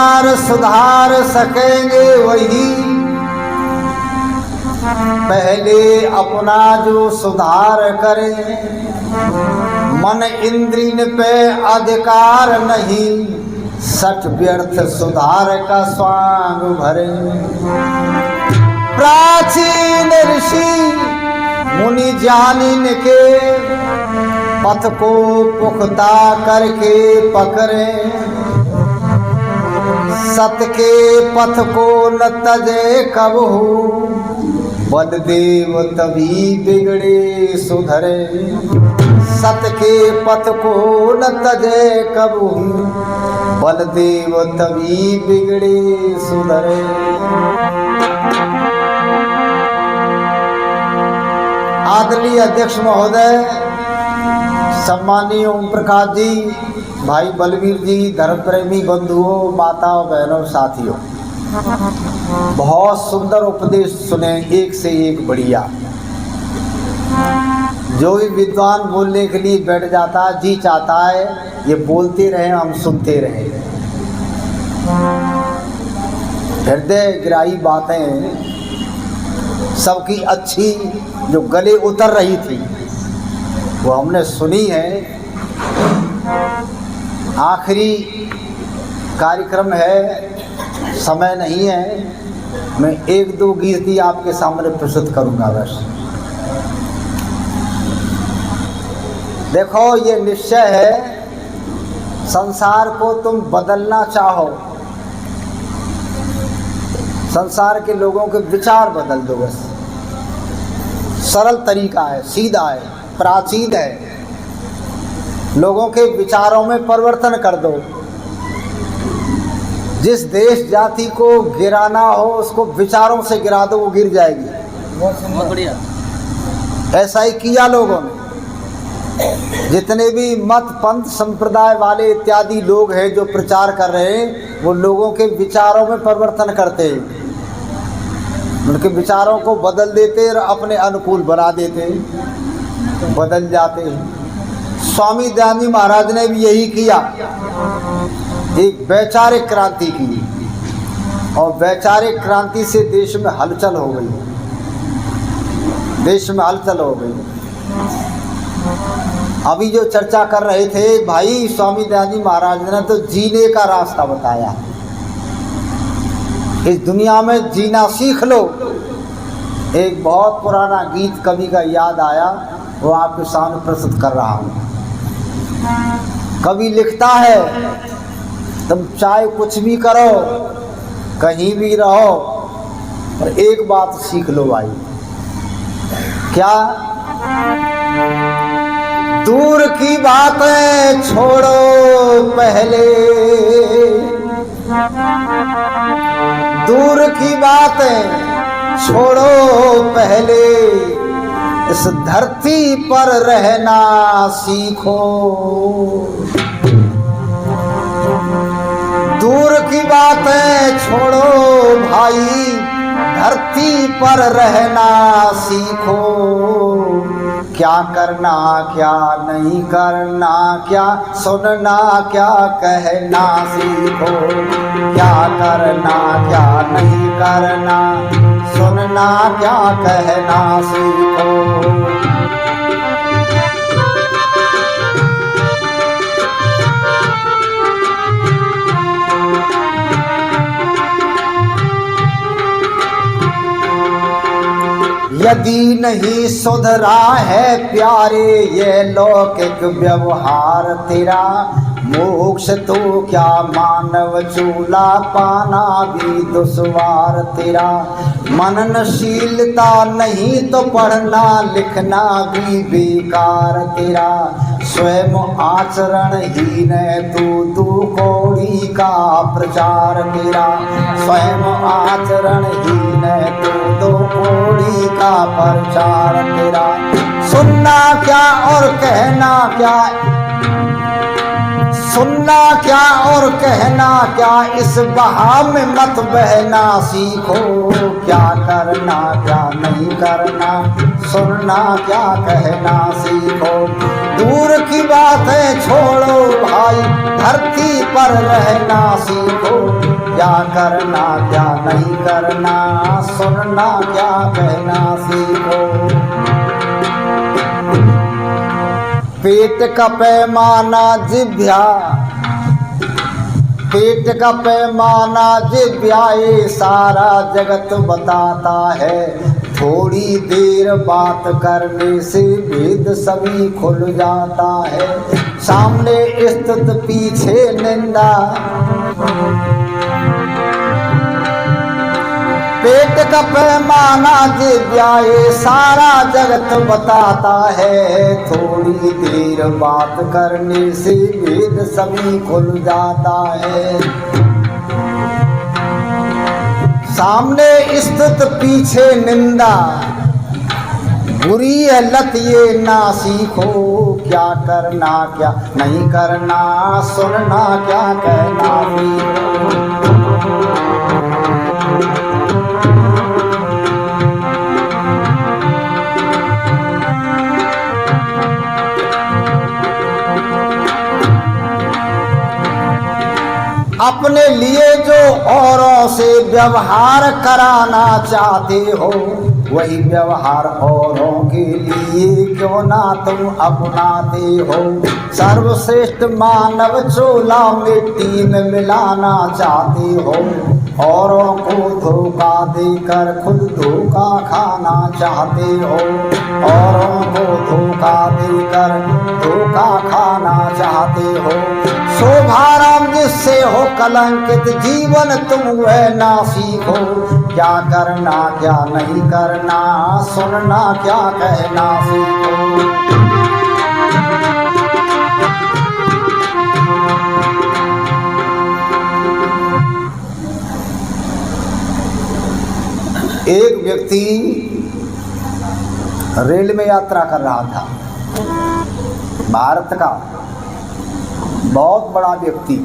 संसार सुधार सकेंगे वही पहले अपना जो सुधार करे। मन इंद्रिय पे अधिकार नहीं, सठ व्यर्थ सुधार का स्वांग भरे। प्राचीन ऋषि मुनि जानिन के पथ को पुख्ता करके पकड़े। सत के पथ को न तजे कबहू, बलदेव तभी बिगड़े सुधरे। सत के पथ को न तजे कबहू, बलदेव तभी बिगड़े सुधरे। आदरणीय अध्यक्ष महोदय, सम्मानीय ओम प्रकाश जी, भाई बलवीर जी, धर्म प्रेमी बंधुओं, माताओं, बहनों, साथियों, बहुत सुंदर उपदेश सुने, एक से एक बढ़िया। जो भी विद्वान बोलने के लिए बैठ जाता है, जी चाहता है ये बोलते रहे, हम सुनते रहे। हृदय ग्राही बातें सबकी अच्छी जो गले उतर रही थी वो हमने सुनी है। आखिरी कार्यक्रम है, समय नहीं है। मैं एक दो गीत ही आपके सामने प्रस्तुत करूंगा बस। देखो, ये निश्चय है, संसार को तुम बदलना चाहो, संसार के लोगों के विचार बदल दो बस। सरल तरीका है, सीधा है, प्राचीन है। लोगों के विचारों में परिवर्तन कर दो। जिस देश जाति को गिराना हो उसको विचारों से गिरा दो, वो गिर जाएगी। बहुत बढ़िया। ऐसा ही किया लोगों ने। जितने भी मत पंथ संप्रदाय वाले इत्यादि लोग हैं जो प्रचार कर रहे हैं, वो लोगों के विचारों में परिवर्तन करते हैं, उनके विचारों को बदल देते और अपने अनुकूल बना देते, बदल जाते हैं। स्वामी दयानंद जी महाराज ने भी यही किया, एक वैचारिक क्रांति की, और वैचारिक क्रांति से देश में हलचल हो गई, देश में हलचल हो गई। अभी जो चर्चा कर रहे थे भाई, स्वामी दयानंद जी महाराज ने तो जीने का रास्ता बताया। इस दुनिया में जीना सीख लो। एक बहुत पुराना गीत कवि का याद आया, वो आपके सामने प्रस्तुत कर रहा हूँ। कवि लिखता है, तुम चाहे कुछ भी करो, कहीं भी रहो, पर एक बात सीख लो भाई। क्या? दूर की बातें छोड़ो पहले, दूर की बातें छोड़ो पहले, इस धरती पर रहना सीखो। दूर की बातें छोड़ो भाई, धरती पर रहना सीखो। क्या करना क्या नहीं करना, क्या सुनना क्या कहना सीखो। क्या करना क्या नहीं करना, सुनना क्या कहना सीखो। यदि नहीं सुधरा है प्यारे ये लौकिक व्यवहार तेरा, मोक्ष तो क्या मानव चूल्हा पाना भी दुश्वार तेरा। मननशीलता नहीं तो पढ़ना लिखना भी बेकार तेरा। स्वयं आचरण हीन तू कौड़ी का प्रचार तेरा। स्वयं आचरण हीन तू कौड़ी का प्रचार तेरा। सुनना क्या और कहना क्या, सुनना क्या और कहना क्या, इस बहाव में मत बहना सीखो। क्या करना क्या नहीं करना, सुनना क्या कहना सीखो। दूर की बातें छोड़ो भाई, धरती पर रहना सीखो। क्या करना क्या नहीं करना, सुनना क्या कहना सीखो। पेट का पैमाना जिभ्या, पेट का पैमाना जिभ्या ये सारा जगत बताता है। थोड़ी देर बात करने से भेद सभी खुल जाता है। सामने स्तुत पीछे निंदा, पेट का पैमाना जिभ्या ये सारा जगत बताता है। थोड़ी देर बात करने से भेद सभी खुल जाता है। सामने स्तुत पीछे निंदा, बुरी है लत ये ना सीखो। क्या करना क्या नहीं करना, सुनना क्या कहना सीखो। अपने लिए जो औरों से व्यवहार कराना चाहते हो, वही व्यवहार औरों के लिए क्यों ना तुम अपनाते हो। सर्वश्रेष्ठ मानव चोला मिट्टी में मिलाना चाहते हो। औरों को धोखा देकर खुद धोखा खाना चाहते हो। औरों को धोखा देकर धोखा खाना चाहते हो। शोभाराम जिससे हो कलंकित जीवन तुम वह ना सीखो। क्या करना क्या नहीं करना, सुनना क्या कहना सीखो। एक व्यक्ति रेल में यात्रा कर रहा था, भारत का बहुत बड़ा व्यक्ति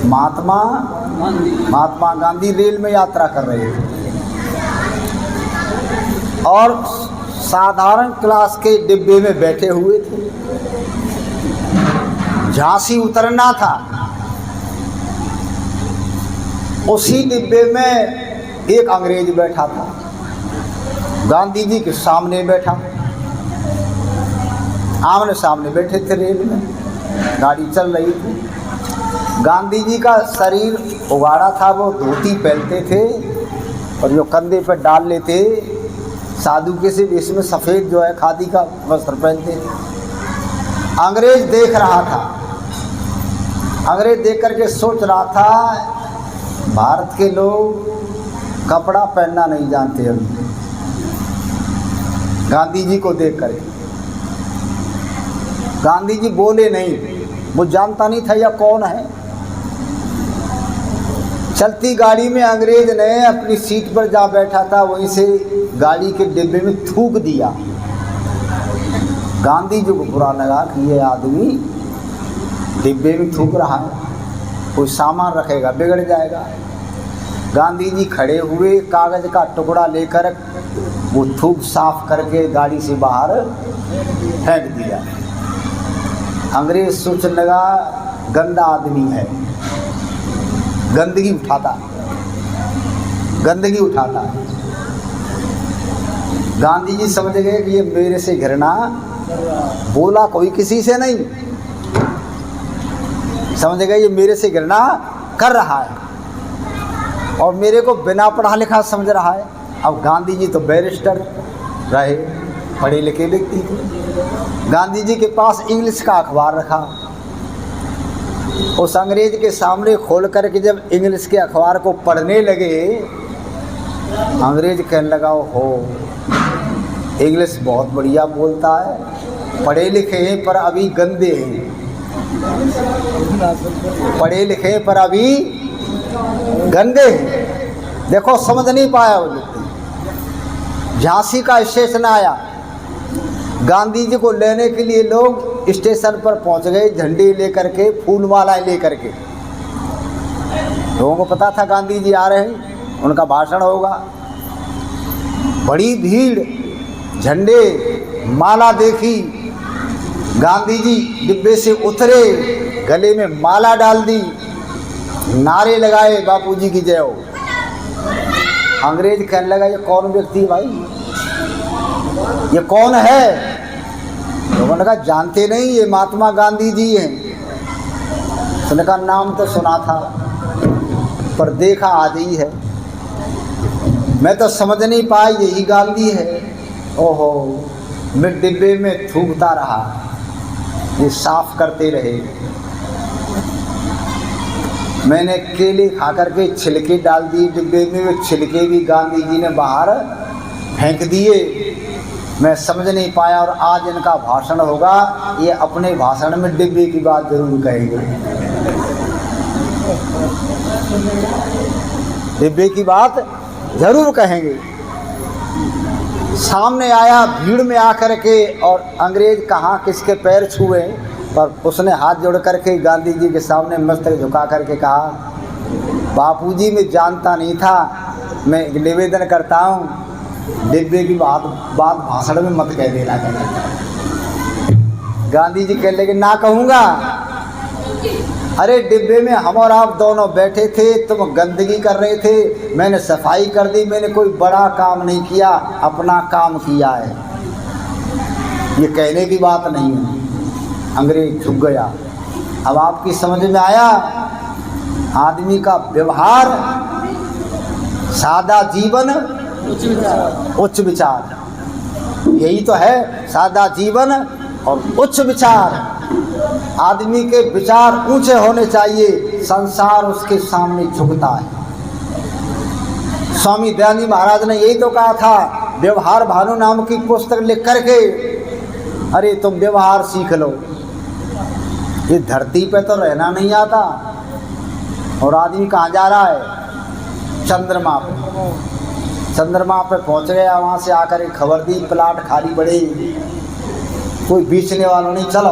महात्मा गांधी रेल में यात्रा कर रहे थे और साधारण क्लास के डिब्बे में बैठे हुए थे। झांसी उतरना था, उसी डिब्बे में एक अंग्रेज बैठा था, गांधी जी के सामने बैठा। आमने सामने बैठे थे रेल में, गाड़ी चल रही थी। गांधी जी का शरीर उगाड़ा था, वो धोती पहनते थे और जो कंधे पर डाल लेते, साधु के से इसमें सफ़ेद जो है खादी का वस्त्र पहनते थे। अंग्रेज देख रहा था, अंग्रेज देख करके सोच रहा था भारत के लोग कपड़ा पहनना नहीं जानते। अभी गांधी जी को देख कर गांधी जी बोले नहीं, वो जानता नहीं था यह कौन है। चलती गाड़ी में अंग्रेज ने अपनी सीट पर जा बैठा था, वहीं से गाड़ी के डिब्बे में थूक दिया। गांधी जी को बुरा लगा कि ये आदमी डिब्बे में थूक रहा है, कोई सामान रखेगा बिगड़ जाएगा। गांधी जी खड़े हुए, कागज़ का टुकड़ा लेकर वो थूक साफ करके गाड़ी से बाहर फेंक दिया। अंग्रेज सोचने लगा गंदा आदमी है, गंदगी उठाता है। गांधी जी समझ गए कि ये मेरे से घृणा, बोला कोई किसी से नहीं, समझ गए ये मेरे से घृणा कर रहा है और मेरे को बिना पढ़ा लिखा समझ रहा है। अब गांधी जी तो बैरिस्टर रहे, पढ़े लिखे व्यक्ति थे। गांधी जी के पास इंग्लिश का अखबार रखा, उस अंग्रेज के सामने खोल करके जब इंग्लिश के अखबार को पढ़ने लगे, अंग्रेज कहने लगा हो इंग्लिश बहुत बढ़िया बोलता है, पढ़े लिखे हैं पर अभी गंदे हैं, पढ़े लिखे पर अभी गंदे हैं। देखो समझ नहीं पाया वो व्यक्ति। झांसी का स्टेशन आया, गांधी जी को लेने के लिए लोग स्टेशन पर पहुंच गए, झंडे लेकर के, फूल मालाएं लेकर के। लोगों को पता था गांधी जी आ रहे हैं, उनका भाषण होगा। बड़ी भीड़, झंडे, माला देखी। गांधी जी डिब्बे से उतरे, गले में माला डाल दी, नारे लगाए बापूजी की जय हो। अंग्रेज कहने लगा ये कौन व्यक्ति है भाई, ये कौन है? लोगों ने कहा जानते नहीं, ये महात्मा गांधी जी हैं। उसने कहा नाम तो सुना था पर देखा आज ही है, मैं तो समझ नहीं पाया यही गांधी है। ओहो, मैं डिब्बे में थूकता रहा, ये साफ करते रहे। मैंने केले खा करके छिलके डाल दिए डिब्बे में, वो छिलके भी गांधी जी ने बाहर फेंक दिए। मैं समझ नहीं पाया और आज इनका भाषण होगा, ये अपने भाषण में डिब्बे की बात जरूर कहेंगे, डिब्बे की बात जरूर कहेंगे। सामने आया भीड़ में आकर के, और अंग्रेज कहाँ किसके पैर छुए, पर उसने हाथ जोड़ करके गांधी जी के सामने मस्तक झुका करके कहा, बापूजी मैं जानता नहीं था, मैं निवेदन करता हूँ डिब्बे की बात भाषण में मत कह देना। गांधी जी कहने लगे ना कहूँगा। अरे डिब्बे में हम और आप दोनों बैठे थे, तुम गंदगी कर रहे थे, मैंने सफाई कर दी, मैंने कोई बड़ा काम नहीं किया, अपना काम किया है, ये कहने की बात नहीं है। अंग्रेज झुक गया। अब आपकी समझ में आया, आदमी का व्यवहार, सादा जीवन उच्च विचार, यही तो है सादा जीवन और उच्च विचार। आदमी के विचार ऊंचे होने चाहिए, संसार उसके सामने झुकता है। स्वामी दयानंद महाराज ने यही तो कहा था, व्यवहार भानु नाम की पुस्तक लिख करके, अरे तुम व्यवहार सीख लो। ये धरती पे तो रहना नहीं आता, और आदमी कहाँ जा रहा है? चंद्रमा पे। चंद्रमा पे पहुँच गया, वहाँ से आकर एक खबर दी, प्लाट खाली पड़े, कोई बेचने वालों नहीं, चलो।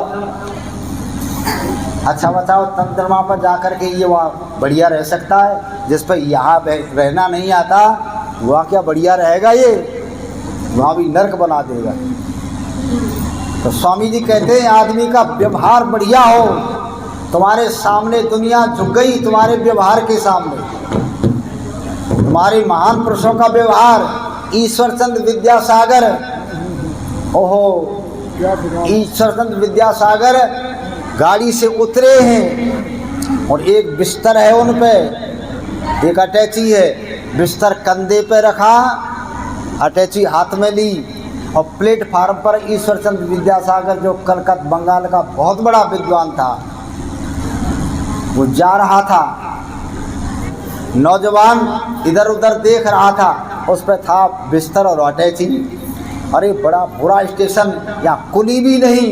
अच्छा बताओ, चंद्रमा पर जाकर के ये वहाँ बढ़िया रह सकता है? जिस पर यहाँ रहना नहीं आता, वहाँ क्या बढ़िया रहेगा? ये वहाँ भी नर्क बना देगा। तो स्वामी जी कहते हैं आदमी का व्यवहार बढ़िया हो। तुम्हारे सामने दुनिया झुक गई तुम्हारे व्यवहार के सामने, तुम्हारे महान पुरुषों का व्यवहार। ईश्वरचंद विद्यासागर, ओहो, ईश्वरचंद विद्यासागर गाड़ी से उतरे हैं और एक बिस्तर है उन पे, एक अटैची है, बिस्तर कंधे पे रखा, अटैची हाथ में ली, और प्लेटफार्म पर ईश्वरचंद विद्यासागर जो कलकत्ता बंगाल का बहुत बड़ा विद्वान था, वो जा रहा था। नौजवान इधर उधर देख रहा था, उस पर था बिस्तर और अटैची। अरे बड़ा बुरा स्टेशन, यहाँ कुली भी नहीं,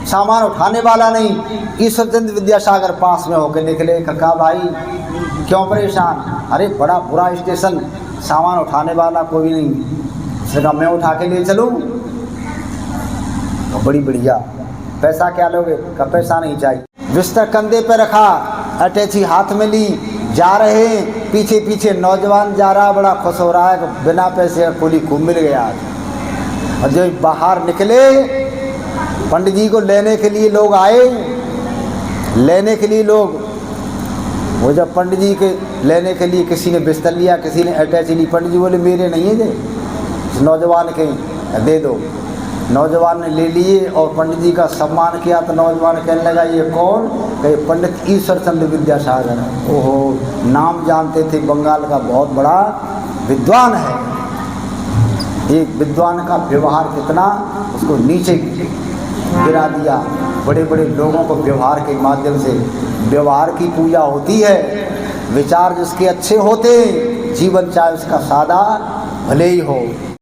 सामान उठाने वाला नहीं। ईश्वरचंद विद्यासागर पास में होकर निकले, कहा भाई क्यों परेशान? अरे बड़ा बुरा स्टेशन, सामान उठाने वाला कोई नहीं। उसने कहा मैं उठा के ले चलूँ? तो बड़ी बढ़िया, पैसा क्या लोगे? का पैसा नहीं चाहिए। बिस्तर कंधे पे रखा, अटैची हाथ में ली, जा रहे हैं। पीछे पीछे नौजवान जा रहा, बड़ा खुश हो रहा है, बिना पैसे कुली खूब मिल गया। और जब बाहर निकले, पंडित जी को लेने के लिए लोग आए, लेने के लिए लोग। वो जब पंडित जी के लेने के लिए किसी ने बिस्तर लिया, किसी ने अटैची ली, पंडित जी बोले मेरे नहीं है, दे नौजवान के दे दो। नौजवान ने ले लिए और पंडित जी का सम्मान किया। तो नौजवान कहने लगा ये कौन? कहे पंडित ईश्वरचंद विद्यासागर। ओहो, नाम जानते थे, बंगाल का बहुत बड़ा विद्वान है। एक विद्वान का व्यवहार कितना उसको नीचे गिरा दिया। बड़े बड़े लोगों को व्यवहार के माध्यम से, व्यवहार की पूजा होती है। विचार जिसके अच्छे होते, जीवन चाहे उसका सादा भले ही हो।